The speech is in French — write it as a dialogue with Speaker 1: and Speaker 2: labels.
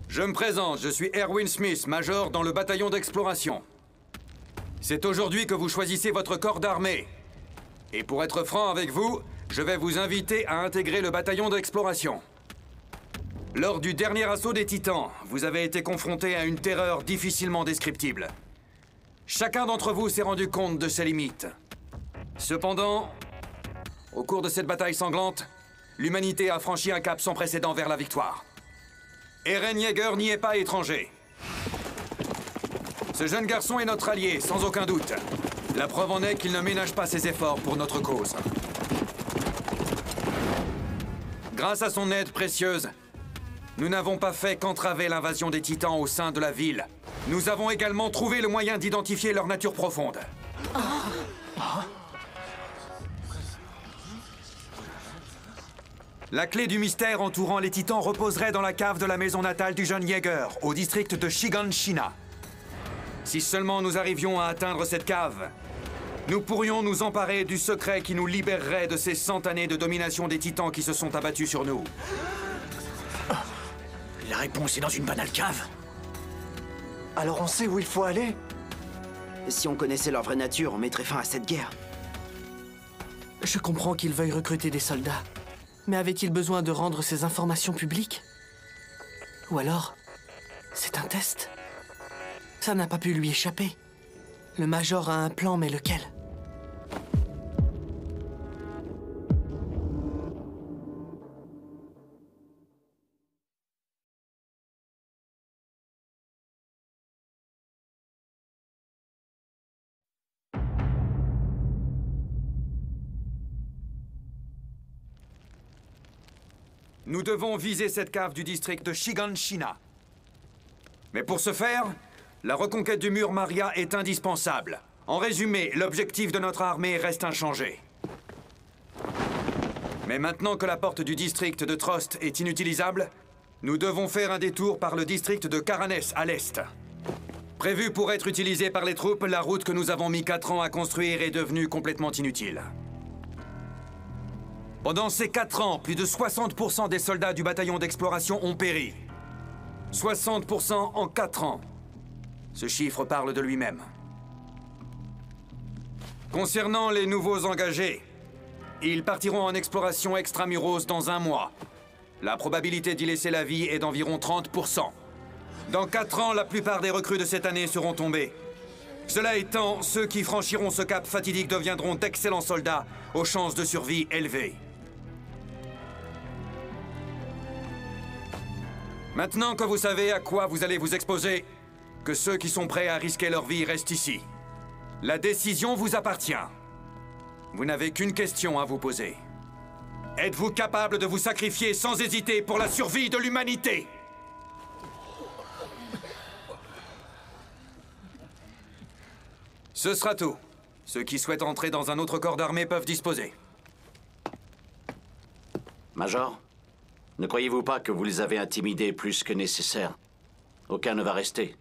Speaker 1: Je me présente, je suis Erwin Smith, major dans le bataillon d'exploration. C'est aujourd'hui que vous choisissez votre corps d'armée. Et pour être franc avec vous, je vais vous inviter à intégrer le bataillon d'exploration. Lors du dernier assaut des Titans, vous avez été confronté à une terreur difficilement descriptible. Chacun d'entre vous s'est rendu compte de ses limites. Cependant, au cours de cette bataille sanglante, l'humanité a franchi un cap sans précédent vers la victoire. Eren Yeager n'y est pas étranger. Ce jeune garçon est notre allié, sans aucun doute. La preuve en est qu'il ne ménage pas ses efforts pour notre cause. Grâce à son aide précieuse, nous n'avons pas fait qu'entraver l'invasion des Titans au sein de la ville. Nous avons également trouvé le moyen d'identifier leur nature profonde. La clé du mystère entourant les Titans reposerait dans la cave de la maison natale du jeune Yeager, au district de Shiganshina. Si seulement nous arrivions à atteindre cette cave, nous pourrions nous emparer du secret qui nous libérerait de ces 100 années de domination des Titans qui se sont abattus sur nous.
Speaker 2: La réponse est dans une banale cave.
Speaker 3: Alors on sait où il faut aller?
Speaker 4: Si on connaissait leur vraie nature, on mettrait fin à cette guerre.
Speaker 5: Je comprends qu'ils veuillent recruter des soldats. Mais avait-il besoin de rendre ces informations publiques? Ou alors, c'est un test? Ça n'a pas pu lui échapper. Le Major a un plan, mais lequel?
Speaker 1: Nous devons viser cette cave du district de Shiganshina. Mais pour ce faire, la reconquête du mur Maria est indispensable. En résumé, l'objectif de notre armée reste inchangé. Mais maintenant que la porte du district de Trost est inutilisable, nous devons faire un détour par le district de Karanes à l'est. Prévue pour être utilisée par les troupes, la route que nous avons mis 4 ans à construire est devenue complètement inutile. Pendant ces 4 ans, plus de 60% des soldats du bataillon d'exploration ont péri. 60% en 4 ans. Ce chiffre parle de lui-même. Concernant les nouveaux engagés, ils partiront en exploration extramuros dans 1 mois. La probabilité d'y laisser la vie est d'environ 30%. Dans 4 ans, la plupart des recrues de cette année seront tombés. Cela étant, ceux qui franchiront ce cap fatidique deviendront d'excellents soldats aux chances de survie élevées. Maintenant que vous savez à quoi vous allez vous exposer, que ceux qui sont prêts à risquer leur vie restent ici. La décision vous appartient. Vous n'avez qu'une question à vous poser. Êtes-vous capable de vous sacrifier sans hésiter pour la survie de l'humanité? Ce sera tout. Ceux qui souhaitent entrer dans un autre corps d'armée peuvent disposer.
Speaker 2: Major, ne croyez-vous pas que vous les avez intimidés plus que nécessaire? Aucun ne va rester.